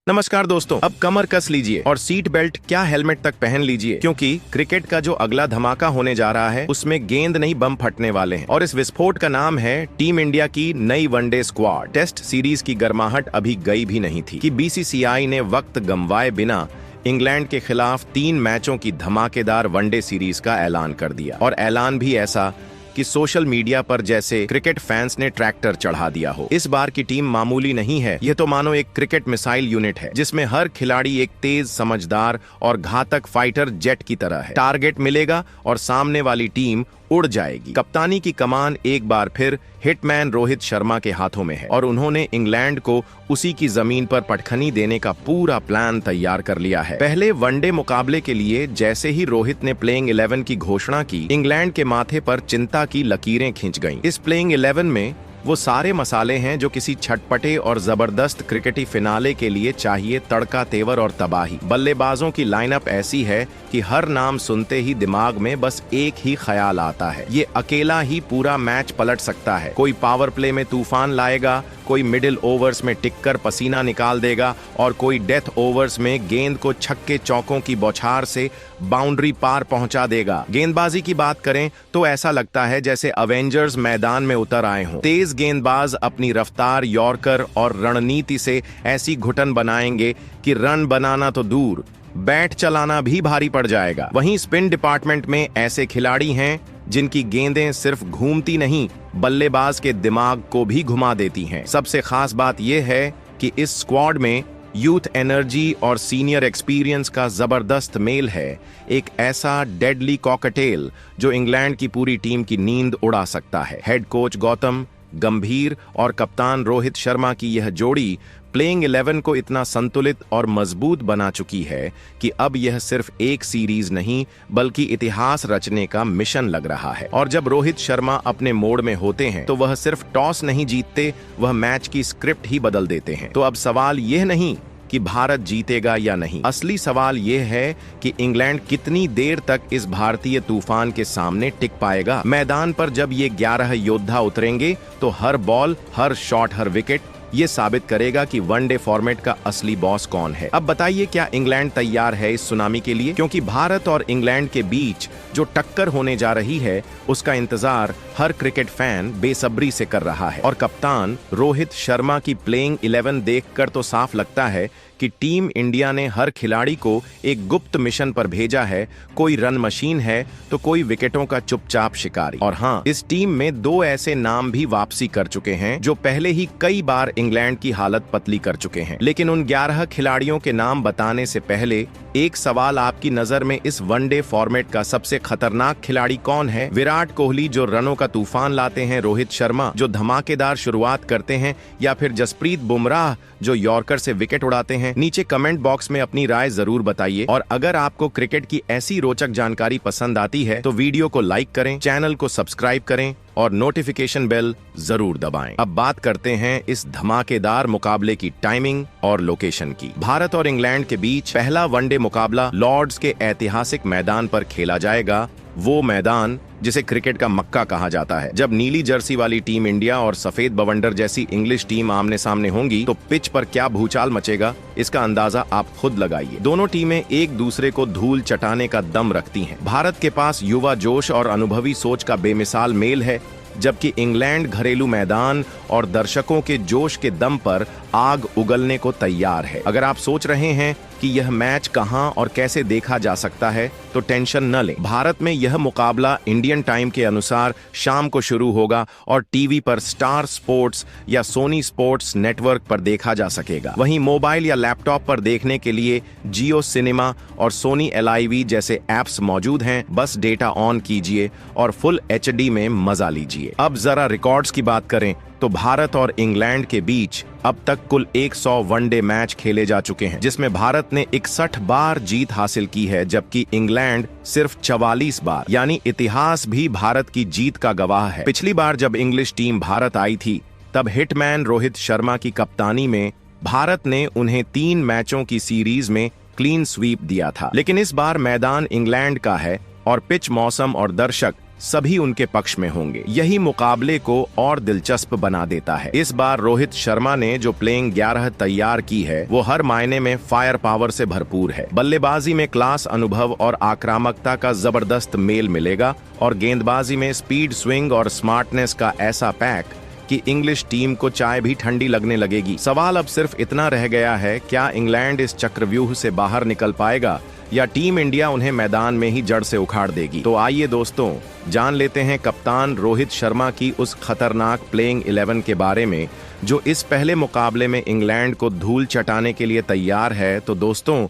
नमस्कार दोस्तों, अब कमर कस लीजिए और सीट बेल्ट क्या हेलमेट तक पहन लीजिए, क्योंकि क्रिकेट का जो अगला धमाका होने जा रहा है उसमें गेंद नहीं बम फटने वाले हैं। और इस विस्फोट का नाम है टीम इंडिया की नई वनडे स्क्वाड। टेस्ट सीरीज की गर्माहट अभी गई भी नहीं थी कि बीसीसीआई ने वक्त गंवाए बिना इंग्लैंड के खिलाफ 3 मैचों की धमाकेदार वनडे सीरीज का ऐलान कर दिया। और ऐलान भी ऐसा कि सोशल मीडिया पर जैसे क्रिकेट फैंस ने ट्रैक्टर चढ़ा दिया हो। इस बार की टीम मामूली नहीं है, यह तो मानो एक क्रिकेट मिसाइल यूनिट है जिसमें हर खिलाड़ी एक तेज, समझदार और घातक फाइटर जेट की तरह है। टारगेट मिलेगा और सामने वाली टीम उड़ जाएगी। कप्तानी की कमान एक बार फिर हिटमैन रोहित शर्मा के हाथों में है और उन्होंने इंग्लैंड को उसी की जमीन पर पटखनी देने का पूरा प्लान तैयार कर लिया है। पहले वनडे मुकाबले के लिए जैसे ही रोहित ने प्लेइंग 11 की घोषणा की, इंग्लैंड के माथे पर चिंता की लकीरें खिंच गईं। इस प्लेइंग 11 में वो सारे मसाले हैं जो किसी छटपटे और जबरदस्त क्रिकेटी फिनाले के लिए चाहिए। तड़का, तेवर और तबाही। बल्लेबाजों की लाइनअप ऐसी है कि हर नाम सुनते ही दिमाग में बस एक ही ख्याल आता है, ये अकेला ही पूरा मैच पलट सकता है। कोई पावर प्ले में तूफान लाएगा, कोई मिडिल ओवर्स में टिककर पसीना निकाल देगा और कोई डेथ ओवर्स में गेंद को छक्के चौकों की बौछार से बाउंड्री पार पहुंचा देगा। गेंदबाजी की बात करें तो ऐसा लगता है जैसे अवेंजर्स मैदान में उतर आए हों। तेज गेंदबाज अपनी रफ्तार, यॉर्कर और रणनीति से ऐसी घुटन बनाएंगे कि रन बनाना तो दूर, बैट चलाना भी भारी पड़ जाएगा। वहीं स्पिन डिपार्टमेंट में ऐसे खिलाड़ी हैं जिनकी गेंदें सिर्फ घूमती नहीं, बल्लेबाज के दिमाग को भी घुमा देती हैं। सबसे खास बात यह है कि इस स्क्वाड में यूथ एनर्जी और सीनियर एक्सपीरियंस का जबरदस्त मेल है। एक ऐसा डेडली कॉकटेल जो इंग्लैंड की पूरी टीम की नींद उड़ा सकता है। हेड कोच गौतम गंभीर और कप्तान रोहित शर्मा की यह जोड़ी प्लेइंग 11 को इतना संतुलित और मजबूत बना चुकी है कि अब यह सिर्फ एक सीरीज नहीं बल्कि इतिहास रचने का मिशन लग रहा है। और जब रोहित शर्मा अपने मोड में होते हैं तो वह सिर्फ टॉस नहीं जीतते, वह मैच की स्क्रिप्ट ही बदल देते हैं। तो अब सवाल यह नहीं कि भारत जीतेगा या नहीं, असली सवाल यह है कि इंग्लैंड कितनी देर तक इस भारतीय तूफान के सामने टिक पाएगा। मैदान पर जब ये 11 योद्धा उतरेंगे तो हर बॉल, हर शॉट, हर विकेट ये साबित करेगा कि वनडे फॉर्मेट का असली बॉस कौन है। अब बताइए, क्या इंग्लैंड तैयार है इस सुनामी के लिए? क्योंकि भारत और इंग्लैंड के बीच जो टक्कर होने जा रही है उसका इंतजार हर क्रिकेट फैन बेसब्री से कर रहा है। और कप्तान रोहित शर्मा की प्लेइंग 11 देखकर तो साफ लगता है कि टीम इंडिया ने हर खिलाड़ी को एक गुप्त मिशन पर भेजा है। कोई रन मशीन है तो कोई विकेटों का चुपचाप शिकारी। और हाँ, इस टीम में 2 ऐसे नाम भी वापसी कर चुके हैं जो पहले ही कई बार इंग्लैंड की हालत पतली कर चुके हैं। लेकिन उन 11 खिलाड़ियों के नाम बताने से पहले एक सवाल, आपकी नजर में इस वनडे फॉर्मेट का सबसे खतरनाक खिलाड़ी कौन है? विराट कोहली जो रनों का तूफान लाते हैं, रोहित शर्मा जो धमाकेदार शुरुआत करते हैं, या फिर जसप्रीत बुमराह जो यॉर्कर से विकेट उड़ाते हैं? नीचे कमेंट बॉक्स में अपनी राय जरूर बताइए। और अगर आपको क्रिकेट की ऐसी रोचक जानकारी पसंद आती है तो वीडियो को लाइक करें, चैनल को सब्सक्राइब करें और नोटिफिकेशन बेल जरूर दबाएं। अब बात करते हैं इस धमाकेदार मुकाबले की टाइमिंग और लोकेशन की। भारत और इंग्लैंड के बीच पहला वनडे मुकाबला लॉर्ड्स के ऐतिहासिक मैदान पर खेला जाएगा। वो मैदान जिसे क्रिकेट का मक्का कहा जाता है। जब नीली जर्सी वाली टीम इंडिया और सफेद बवंडर जैसी इंग्लिश टीम आमने सामने होंगी तो पिच पर क्या भूचाल मचेगा, इसका अंदाजा आप खुद लगाइए। दोनों टीमें एक दूसरे को धूल चटाने का दम रखती हैं। भारत के पास युवा जोश और अनुभवी सोच का बेमिसाल मेल है, जबकि इंग्लैंड घरेलू मैदान और दर्शकों के जोश के दम पर आग उगलने को तैयार है। अगर आप सोच रहे हैं कि यह मैच कहां और कैसे देखा जा सकता है तो टेंशन न लें। भारत में यह मुकाबला इंडियन टाइम के अनुसार शाम को शुरू होगा और टीवी पर स्टार स्पोर्ट्स या सोनी स्पोर्ट्स नेटवर्क पर देखा जा सकेगा। वहीं मोबाइल या लैपटॉप पर देखने के लिए जियो सिनेमा और सोनी LIV जैसे ऐप्स मौजूद हैं। बस डेटा ऑन कीजिए और फुल HD में मजा लीजिए। अब जरा रिकॉर्ड्स की बात करें तो भारत और इंग्लैंड के बीच अब तक कुल 100 वनडे मैच खेले जा चुके हैं, जिसमें भारत ने 61 बार जीत हासिल की है जबकि इंग्लैंड सिर्फ 44 बार। यानी इतिहास भी भारत की जीत का गवाह है। पिछली बार जब इंग्लिश टीम भारत आई थी तब हिटमैन रोहित शर्मा की कप्तानी में भारत ने उन्हें 3 मैचों की सीरीज में क्लीन स्वीप दिया था। लेकिन इस बार मैदान इंग्लैंड का है और पिच, मौसम और दर्शक सभी उनके पक्ष में होंगे। यही मुकाबले को और दिलचस्प बना देता है। इस बार रोहित शर्मा ने जो प्लेइंग 11 तैयार की है वो हर मायने में फायर पावर से भरपूर है। बल्लेबाजी में क्लास, अनुभव और आक्रामकता का जबरदस्त मेल मिलेगा और गेंदबाजी में स्पीड, स्विंग और स्मार्टनेस का ऐसा पैक कि इंग्लिश टीम को चाय भी ठंडी लगने लगेगी। सवाल अब सिर्फ इतना रह गया है, क्या इंग्लैंड इस चक्रव्यूह से बाहर निकल पाएगा या टीम इंडिया उन्हें मैदान में ही जड़ से उखाड़ देगी। तो आइए दोस्तों, जान लेते हैं कप्तान रोहित शर्मा की उस खतरनाक प्लेइंग 11 के बारे में जो इस पहले मुकाबले में इंग्लैंड को धूल चटाने के लिए तैयार है। तो दोस्तों,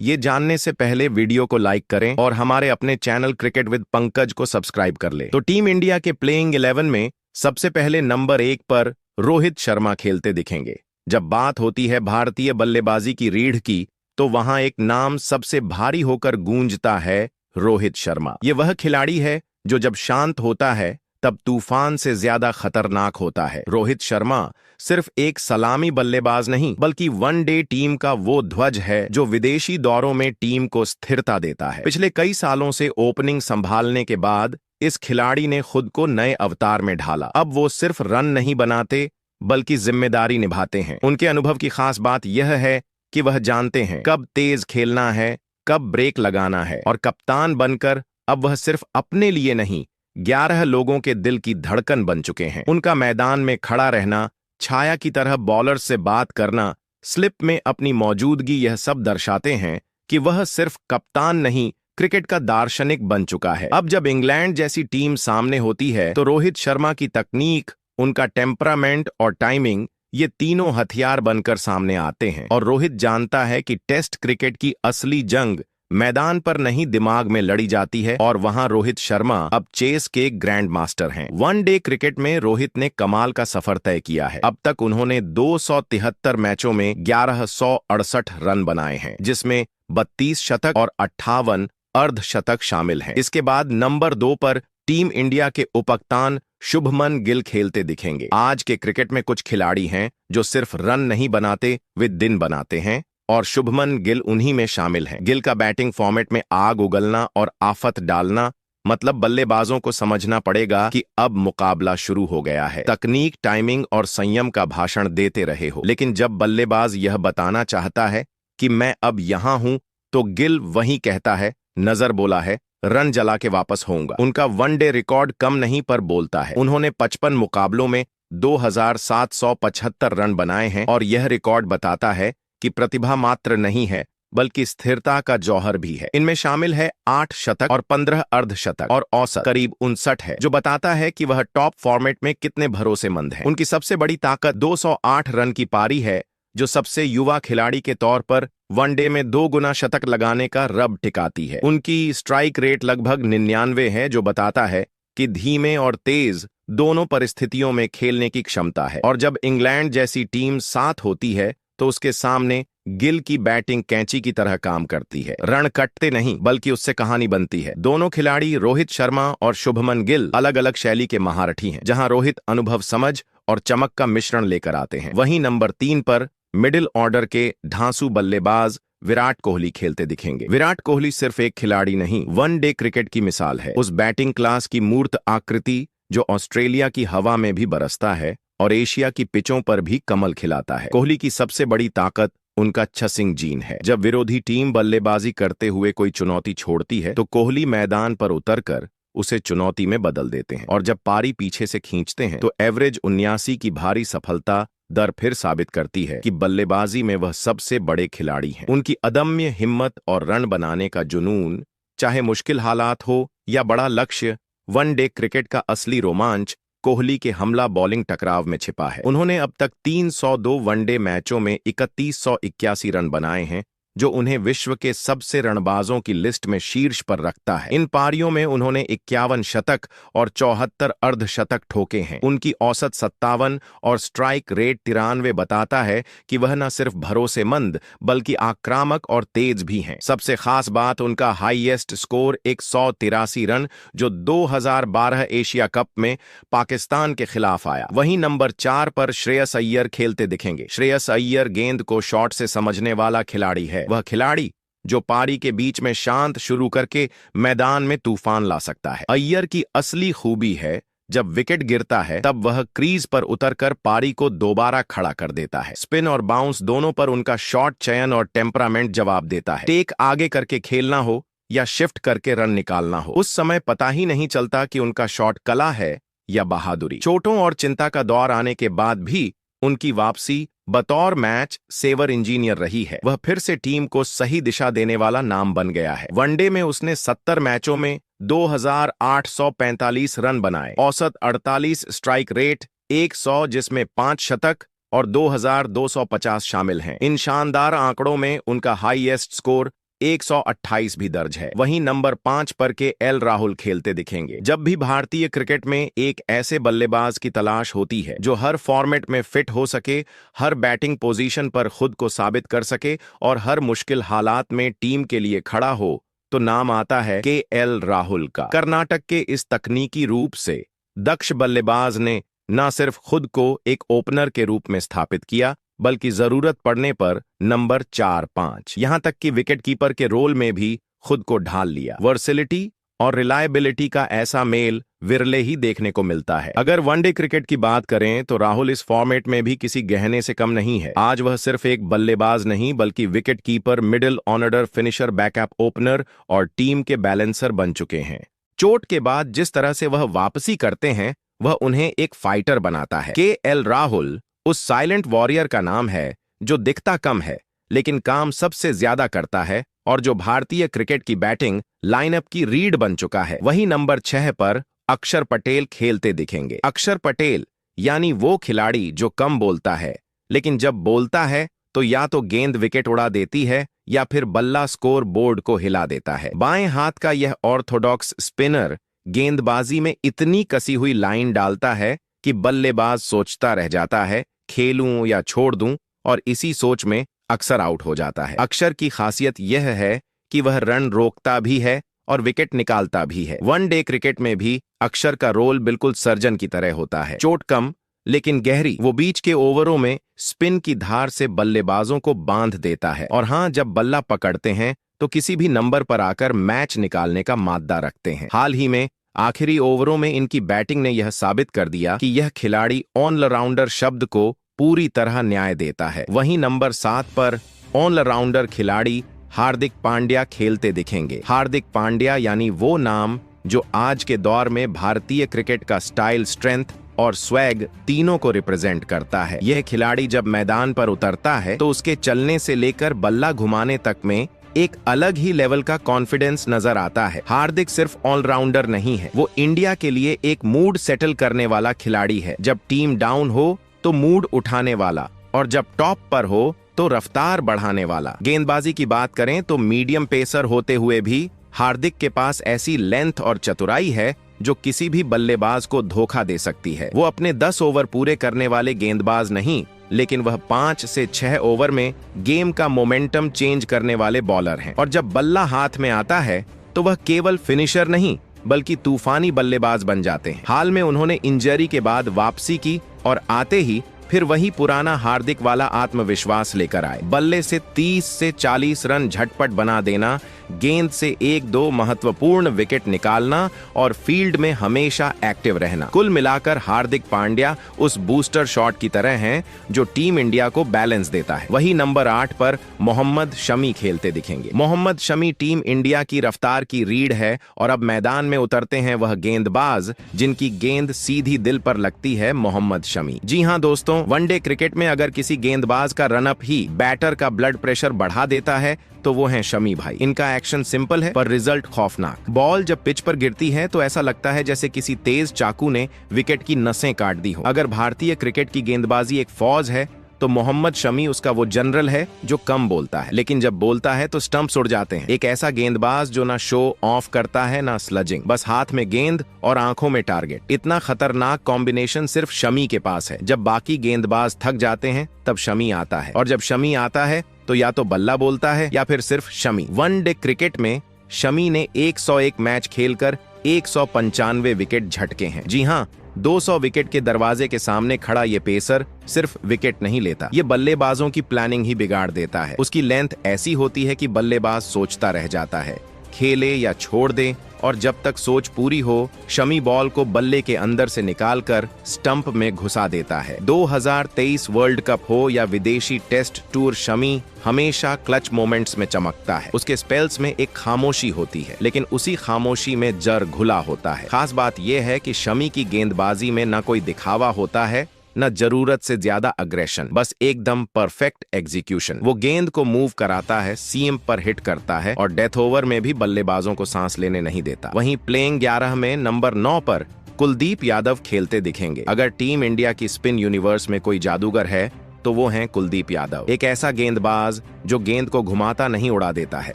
ये जानने से पहले वीडियो को लाइक करें और हमारे अपने चैनल क्रिकेट विद पंकज को सब्सक्राइब कर ले। तो टीम इंडिया के प्लेइंग 11 में सबसे पहले नंबर 1 पर रोहित शर्मा खेलते दिखेंगे। जब बात होती है भारतीय बल्लेबाजी की रीढ़ की, तो वहां एक नाम सबसे भारी होकर गूंजता है, रोहित शर्मा। ये वह खिलाड़ी है जो जब शांत होता है तब तूफान से ज्यादा खतरनाक होता है। रोहित शर्मा सिर्फ एक सलामी बल्लेबाज नहीं, बल्कि वनडे टीम का वो ध्वज है जो विदेशी दौरों में टीम को स्थिरता देता है। पिछले कई सालों से ओपनिंग संभालने के बाद इस खिलाड़ी ने खुद को नए अवतार में ढाला। अब वो सिर्फ रन नहीं बनाते, बल्कि जिम्मेदारी निभाते हैं। उनके अनुभव की खास बात यह है कि वह जानते हैं कब तेज खेलना है, कब ब्रेक लगाना है, और कप्तान बनकर अब वह सिर्फ अपने लिए नहीं, 11 लोगों के दिल की धड़कन बन चुके हैं। उनका मैदान में खड़ा रहना, छाया की तरह बॉलर से बात करना, स्लिप में अपनी मौजूदगी, यह सब दर्शाते हैं कि वह सिर्फ कप्तान नहीं, क्रिकेट का दार्शनिक बन चुका है। अब जब इंग्लैंड जैसी टीम सामने होती है तो रोहित शर्मा की तकनीक, उनका टेम्परामेंट और टाइमिंग, ये तीनों हथियार बनकर सामने आते हैं। और रोहित जानता है कि टेस्ट क्रिकेट की असली जंग मैदान पर नहीं, दिमाग में लड़ी जाती है, और वहां रोहित शर्मा अब चेस के ग्रैंड मास्टर हैं। वनडे क्रिकेट में रोहित ने कमाल का सफर तय किया है। अब तक उन्होंने 273 मैचों में 1168 रन बनाए हैं, जिसमें 32 शतक और 58 अर्धशतक शामिल हैं। इसके बाद नंबर 2 पर टीम इंडिया के उपकप्तान शुभमन गिल खेलते दिखेंगे। आज के क्रिकेट में कुछ खिलाड़ी हैं जो सिर्फ रन नहीं बनाते, वे दिन बनाते हैं, और शुभमन गिल उन्हीं में शामिल हैं। गिल का बैटिंग फॉर्मेट में आग उगलना और आफत डालना, मतलब बल्लेबाजों को समझना पड़ेगा कि अब मुकाबला शुरू हो गया है। तकनीक, टाइमिंग और संयम का भाषण देते रहे हो, लेकिन जब बल्लेबाज यह बताना चाहता है कि मैं अब यहां हूं, तो गिल वहीं कहता है, नजर बोला है, रन जला के वापस होऊंगा। उनका वनडे रिकॉर्ड कम नहीं पर बोलता है। उन्होंने 55 मुकाबलों में 2775 रन बनाए हैं, और यह रिकॉर्ड बताता है कि प्रतिभा मात्र नहीं है, बल्कि स्थिरता का जौहर भी है। इनमें शामिल है 8 शतक और 15 अर्धशतक, और औसत करीब 59 है, जो बताता है कि वह टॉप फॉर्मेट में कितने भरोसेमंद हैं। उनकी सबसे बड़ी ताकत 208 रन की पारी है, जो सबसे युवा खिलाड़ी के तौर पर वनडे में 2 गुना शतक लगाने का रब टिकाती है। उनकी स्ट्राइक रेट लगभग 99 है, जो बताता है कि धीमे और तेज दोनों परिस्थितियों में खेलने की क्षमता है। और जब इंग्लैंड जैसी टीम साथ होती है तो उसके सामने गिल की बैटिंग कैंची की तरह काम करती है। रन कटते नहीं, बल्कि उससे कहानी बनती है। दोनों खिलाड़ी रोहित शर्मा और शुभमन गिल अलग अलग शैली के महारथी हैं, जहां रोहित अनुभव, समझ और चमक का मिश्रण लेकर आते हैं। वहीं नंबर 3 पर मिडिल ऑर्डर के धांसू बल्लेबाज विराट कोहली खेलते दिखेंगे। विराट कोहली सिर्फ एक खिलाड़ी नहीं, वनडे क्रिकेट की मिसाल है। उस बैटिंग क्लास की मूर्त आकृति जो ऑस्ट्रेलिया की हवा में भी बरसता है और एशिया की पिचों पर भी कमल खिलाता है। कोहली की सबसे बड़ी ताकत उनका चसिंग जीन है। जब विरोधी टीम बल्लेबाजी करते हुए कोई चुनौती छोड़ती है, तो कोहली मैदान पर उतरकर उसे चुनौती में बदल देते हैं, और जब पारी पीछे से खींचते हैं तो एवरेज 79 की भारी सफलता दर फिर साबित करती है कि बल्लेबाजी में वह सबसे बड़े खिलाड़ी हैं। उनकी अदम्य हिम्मत और रन बनाने का जुनून, चाहे मुश्किल हालात हो या बड़ा लक्ष्य, वनडे क्रिकेट का असली रोमांच कोहली के हमला बॉलिंग टकराव में छिपा है। उन्होंने अब तक 302 वनडे मैचों में 3181 रन बनाए हैं, जो उन्हें विश्व के सबसे रणबाजों की लिस्ट में शीर्ष पर रखता है। इन पारियों में उन्होंने 51 शतक और 74 अर्धशतक ठोके हैं। उनकी औसत 57 और स्ट्राइक रेट 93 बताता है कि वह न सिर्फ भरोसेमंद बल्कि आक्रामक और तेज भी हैं। सबसे खास बात उनका हाईएस्ट स्कोर 183 रन, जो 2012 एशिया कप में पाकिस्तान के खिलाफ आया। वहीं नंबर 4 पर श्रेयस अय्यर खेलते दिखेंगे। श्रेयस अय्यर गेंद को शॉट से समझने वाला खिलाड़ी है। वह खिलाड़ी जो पारी के बीच में शांत शुरू करके मैदान में तूफान ला सकता है। अय्यर की असली खूबी है जब विकेट गिरता है तब वह क्रीज पर उतरकर पारी को दोबारा खड़ा कर देता है। स्पिन और बाउंस दोनों पर उनका शॉट चयन और टेम्परामेंट जवाब देता है। टेक आगे करके खेलना हो या शिफ्ट करके रन निकालना हो, उस समय पता ही नहीं चलता कि उनका शॉट कला है या बहादुरी। चोटों और चिंता का दौर आने के बाद भी उनकी वापसी बतौर मैच सेवर इंजीनियर रही है। वह फिर से टीम को सही दिशा देने वाला नाम बन गया है। वनडे में उसने 70 मैचों में 2845 रन बनाए, औसत 48 स्ट्राइक रेट 100 जिसमें 5 शतक और 2250 शामिल हैं। इन शानदार आंकड़ों में उनका हाईएस्ट स्कोर 128 भी दर्ज है। वहीं नंबर 5 पर के एल राहुल खेलते दिखेंगे। जब भी भारतीय क्रिकेट में एक ऐसे बल्लेबाज की तलाश होती है जो हर फॉर्मेट में फिट हो सके, हर बैटिंग पोजीशन पर खुद को साबित कर सके और हर मुश्किल हालात में टीम के लिए खड़ा हो, तो नाम आता है के एल राहुल का। कर्नाटक के इस तकनीकी रूप से दक्ष बल्लेबाज ने न सिर्फ खुद को एक ओपनर के रूप में स्थापित किया, बल्कि जरूरत पड़ने पर नंबर 4-5 यहां तक कि विकेटकीपर के रोल में भी खुद को ढाल लिया। वर्सिलिटी और रिलायबिलिटी का ऐसा मेल विरले ही देखने को मिलता है। अगर वनडे क्रिकेट की बात करें तो राहुल इस फॉर्मेट में भी किसी गहने से कम नहीं है। आज वह सिर्फ एक बल्लेबाज नहीं बल्कि wicketkeeper, middle order finisher, backup opener और टीम के बैलेंसर बन चुके हैं। चोट के बाद जिस तरह से वह वापसी करते हैं वह उन्हें एक फाइटर बनाता है। के एल राहुल उस साइलेंट वॉरियर का नाम है जो दिखता कम है लेकिन काम सबसे ज्यादा करता है और जो भारतीय क्रिकेट की बैटिंग लाइनअप की रीढ़ बन चुका है। वहीं नंबर 6 पर अक्षर पटेल खेलते दिखेंगे। अक्षर पटेल यानी वो खिलाड़ी जो कम बोलता है लेकिन जब बोलता है तो या तो गेंद विकेट उड़ा देती है या फिर बल्ला स्कोर बोर्ड को हिला देता है। बाएं हाथ का यह ऑर्थोडॉक्स स्पिनर गेंदबाजी में इतनी कसी हुई लाइन डालता है कि बल्लेबाज सोचता रह जाता है खेलूं या छोड़ दूं, और इसी सोच में अक्सर आउट हो जाता है। अक्षर की खासियत यह है कि वह रन रोकता भी है और विकेट निकालता भी है। वनडे क्रिकेट में भी अक्षर का रोल बिल्कुल सर्जन की तरह होता है। चोट कम लेकिन गहरी, वो बीच के ओवरों में स्पिन की धार से बल्लेबाजों को बांध देता है और हां, जब बल्ला पकड़ते हैं तो किसी भी नंबर पर आकर मैच निकालने का माद्दा रखते हैं। हाल ही में आखिरी ओवरों में इनकी बैटिंग ने यह साबित कर दिया कि यह खिलाड़ी ऑलराउंडर शब्द को पूरी तरह न्याय देता है। वहीं नंबर 7 पर ऑलराउंडर खिलाड़ी हार्दिक पांड्या खेलते दिखेंगे। हार्दिक पांड्या यानी वो नाम जो आज के दौर में भारतीय क्रिकेट का स्टाइल, स्ट्रेंथ और स्वैग तीनों को रिप्रेजेंट करता है। यह खिलाड़ी जब मैदान पर उतरता है तो उसके चलने से लेकर बल्ला घुमाने तक में एक अलग ही लेवल का कॉन्फिडेंस नजर आता है। हार्दिक सिर्फ ऑलराउंडर नहीं है, वो इंडिया के लिए एक मूड सेटल करने वाला खिलाड़ी है। जब टीम डाउन हो तो मूड उठाने वाला और जब टॉप पर हो तो रफ्तार बढ़ाने वाला। गेंदबाजी की बात करें तो मीडियम पेसर होते हुए भी हार्दिक के पास ऐसी लेंथ और चतुराई है जो किसी भी बल्लेबाज को धोखा दे सकती है। वो अपने 10 ओवर पूरे करने वाले गेंदबाज नहीं, लेकिन वह 5 से 6 ओवर में गेम का मोमेंटम चेंज करने वाले बॉलर हैं। और जब बल्ला हाथ में आता है तो वह केवल फिनिशर नहीं बल्कि तूफानी बल्लेबाज बन जाते हैं। हाल में उन्होंने इंजरी के बाद वापसी की और आते ही फिर वही पुराना हार्दिक वाला आत्मविश्वास लेकर आए। बल्ले से 30 से 40 रन झटपट बना देना, गेंद से 1-2 महत्वपूर्ण विकेट निकालना और फील्ड में हमेशा एक्टिव रहना। कुल मिलाकर हार्दिक पांड्या उस बूस्टर शॉट की तरह हैं जो टीम इंडिया को बैलेंस देता है। वही नंबर 8 पर मोहम्मद शमी खेलते दिखेंगे। मोहम्मद शमी टीम इंडिया की रफ्तार की रीढ़ है और अब मैदान में उतरते हैं वह गेंदबाज जिनकी गेंद सीधी दिल पर लगती है, मोहम्मद शमी। जी हाँ दोस्तों, वनडे क्रिकेट में अगर किसी गेंदबाज का रनअप ही बैटर का ब्लड प्रेशर बढ़ा देता है तो वो हैं शमी भाई। इनका एक्शन सिंपल है पर रिजल्ट खौफनाक। बॉल जब पिच पर गिरती है तो ऐसा लगता है जैसे किसी तेज चाकू ने विकेट की नसें काट दी हो। अगर भारतीय क्रिकेट की गेंदबाजी एक फौज है तो मोहम्मद शमी उसका वो जनरल है जो कम बोलता है लेकिन जब बोलता है तो स्टंप्स उड़ जाते हैं। एक ऐसा गेंदबाज जो ना शो ऑफ करता है ना स्लजिंग, बस हाथ में गेंद और आंखों में टारगेट। इतना खतरनाक कॉम्बिनेशन सिर्फ शमी के पास है। जब बाकी गेंदबाज थक जाते हैं तब शमी आता है और जब शमी आता है तो या तो बल्ला बोलता है या फिर सिर्फ शमी। वनडे क्रिकेट में शमी ने 101 मैच खेलकर 195 विकेट झटके हैं। जी हाँ, 200 विकेट के दरवाजे के सामने खड़ा ये पेसर सिर्फ विकेट नहीं लेता, ये बल्लेबाजों की प्लानिंग ही बिगाड़ देता है। उसकी लेंथ ऐसी होती है कि बल्लेबाज सोचता रह जाता है, खेले या छोड़ दे, और जब तक सोच पूरी हो शमी बॉल को बल्ले के अंदर से निकालकर स्टंप में घुसा देता है। 2023 वर्ल्ड कप हो या विदेशी टेस्ट टूर, शमी हमेशा क्लच मोमेंट्स में चमकता है। उसके स्पेल्स में एक खामोशी होती है, लेकिन उसी खामोशी में जर घुला होता है। खास बात यह है कि शमी की गेंदबाजी में न कोई दिखावा होता है, न जरूरत से ज्यादा अग्रेशन, बस एकदम परफेक्ट एग्जीक्यूशन। वो गेंद को मूव कराता है, सीम पर हिट करता है और डेथ ओवर में भी बल्लेबाजों को सांस लेने नहीं देता। वहीं प्लेइंग 11 में नंबर 9 पर कुलदीप यादव खेलते दिखेंगे। अगर टीम इंडिया की स्पिन यूनिवर्स में कोई जादूगर है तो वो हैं कुलदीप यादव। एक ऐसा गेंदबाज जो गेंद को घुमाता नहीं, उड़ा देता है।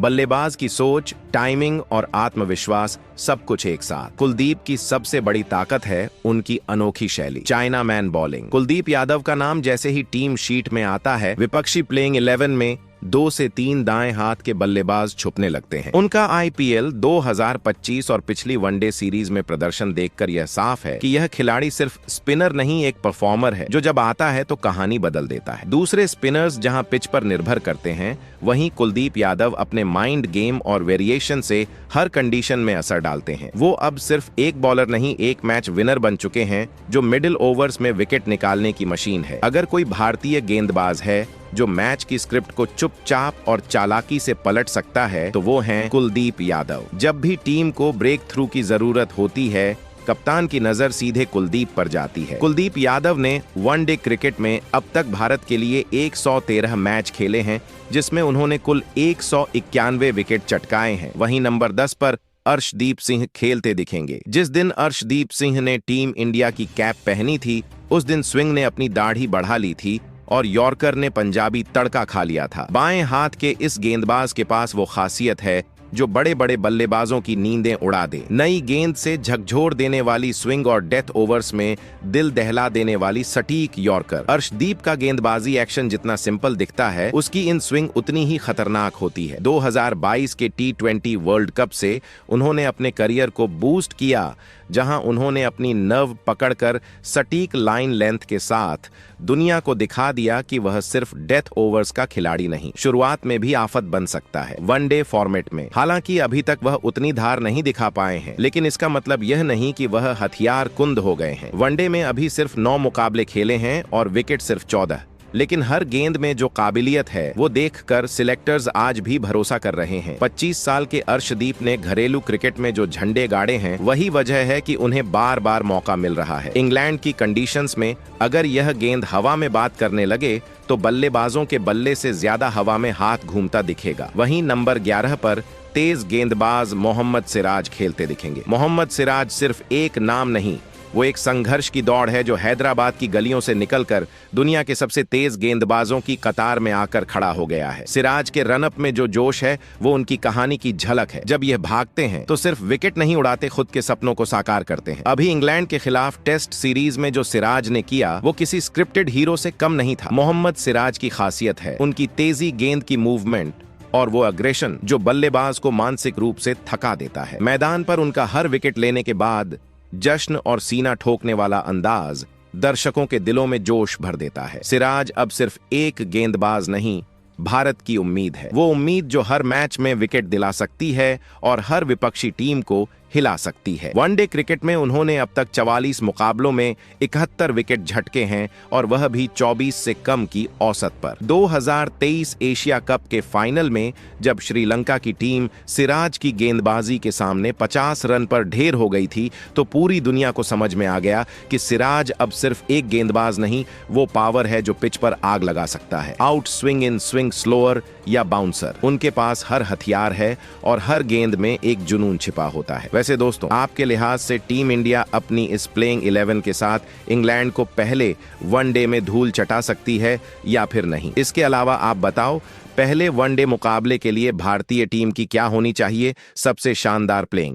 बल्लेबाज की सोच, टाइमिंग और आत्मविश्वास सब कुछ एक साथ। कुलदीप की सबसे बड़ी ताकत है उनकी अनोखी शैली, China man bowling. Kuldeep Yadav का नाम जैसे ही टीम शीट में आता है, विपक्षी प्लेइंग 11 में 2 से 3 दाएं हाथ के बल्लेबाज छुपने लगते हैं। उनका आईपीएल 2025 और पिछली वनडे सीरीज में प्रदर्शन देखकर यह साफ है कि यह खिलाड़ी सिर्फ स्पिनर नहीं, एक परफॉर्मर है जो जब आता है तो कहानी बदल देता है। दूसरे स्पिनर्स जहां पिच पर निर्भर करते हैं, वहीं कुलदीप यादव अपने माइंड गेम और वेरिएशन से हर कंडीशन में असर डालते हैं। वो अब सिर्फ एक बॉलर नहीं, एक मैच विनर बन चुके हैं जो मिडिल ओवर्स में विकेट निकालने की मशीन है। अगर कोई भारतीय गेंदबाज है जो मैच की स्क्रिप्ट को चुपचाप और चालाकी से पलट सकता है तो वो हैं कुलदीप यादव। जब भी टीम को ब्रेक थ्रू की जरूरत होती है, कप्तान की नजर सीधे कुलदीप पर जाती है। कुलदीप यादव ने वनडे क्रिकेट में अब तक भारत के लिए 113 मैच खेले हैं, जिसमें उन्होंने कुल 191 विकेट चटकाए हैं। वहीं नंबर 10 पर अर्शदीप सिंह खेलते दिखेंगे। जिस दिन अर्शदीप सिंह ने टीम इंडिया की कैप पहनी थी, उस दिन स्विंग ने अपनी दाढ़ी बढ़ा ली थी और यॉर्कर ने पंजाबी तड़का खा लिया था। बाएं हाथ के इस गेंदबाज के पास वो खासियत है जो बड़े बड़े बल्लेबाजों की नींदें उड़ा दे। नई गेंद से झकझोर देने वाली स्विंग और डेथ ओवर्स में दिल दहला देने वाली सटीक यॉर्कर। अर्शदीप का गेंदबाजी एक्शन जितना सिंपल दिखता है, उसकी इन स्विंग उतनी ही खतरनाक होती है। 2022 के T20 वर्ल्ड कप से उन्होंने अपने करियर को बूस्ट किया, जहां उन्होंने अपनी नर्व पकड़कर सटीक लाइन लेंथ के साथ दुनिया को दिखा दिया कि वह सिर्फ डेथ ओवर्स का खिलाड़ी नहीं, शुरुआत में भी आफत बन सकता है वनडे फॉर्मेट में। हालांकि अभी तक वह उतनी धार नहीं दिखा पाए हैं, लेकिन इसका मतलब यह नहीं कि वह हथियार कुंद हो गए हैं। वनडे में अभी सिर्फ 9 मुकाबले खेले हैं और विकेट सिर्फ 14, लेकिन हर गेंद में जो काबिलियत है वो देखकर सिलेक्टर्स आज भी भरोसा कर रहे हैं। 25 साल के अर्शदीप ने घरेलू क्रिकेट में जो झंडे गाड़े हैं, वही वजह है कि उन्हें बार बार मौका मिल रहा है। इंग्लैंड की कंडीशंस में अगर यह गेंद हवा में बात करने लगे तो बल्लेबाजों के बल्ले से ज्यादा हवा में हाथ घूमता दिखेगा। वहीं नंबर 11 पर तेज गेंदबाज मोहम्मद सिराज खेलते दिखेंगे। मोहम्मद सिराज सिर्फ एक नाम नहीं, वो एक संघर्ष की दौड़ है जो हैदराबाद की गलियों से निकलकर दुनिया के सबसे तेज गेंदबाजों की कतार में आकर खड़ा हो गया है। सिराज के रनअप में जो जोश है वो उनकी कहानी की झलक है। जब यह भागते हैं तो सिर्फ विकेट नहीं उड़ाते, खुद के सपनों को साकार करते हैं। अभी इंग्लैंड के खिलाफ टेस्ट सीरीज में जो सिराज ने किया वो किसी स्क्रिप्टेड हीरो से कम नहीं था। मोहम्मद सिराज की खासियत है उनकी तेजी, गेंद की मूवमेंट और वो अग्रेशन जो बल्लेबाज को मानसिक रूप से थका देता है। मैदान पर उनका हर विकेट लेने के बाद जश्न और सीना ठोकने वाला अंदाज दर्शकों के दिलों में जोश भर देता है। सिराज अब सिर्फ एक गेंदबाज नहीं, भारत की उम्मीद है। वो उम्मीद जो हर मैच में विकेट दिला सकती है और हर विपक्षी टीम को हिला सकती है। वनडे क्रिकेट में उन्होंने अब तक 44 मुकाबलों में 71 विकेट झटके हैं और वह भी 24 से कम की औसत पर। 2023 एशिया कप के फाइनल में जब श्रीलंका की टीम सिराज की गेंदबाजी के सामने 50 रन पर ढेर हो गई थी, तो पूरी दुनिया को समझ में आ गया कि सिराज अब सिर्फ एक गेंदबाज नहीं, वो पावर है जो पिच पर आग लगा सकता है। Out swing, in swing, slower या बाउंसर, उनके पास हर हथियार है और हर गेंद में एक जुनून छिपा होता है। वैसे दोस्तों, आपके लिहाज से टीम इंडिया अपनी इस प्लेइंग 11 के साथ इंग्लैंड को पहले वनडे में धूल चटा सकती है या फिर नहीं? इसके अलावा आप बताओ, पहले वनडे मुकाबले के लिए भारतीय टीम की क्या होनी चाहिए सबसे शानदार प्लेइंग?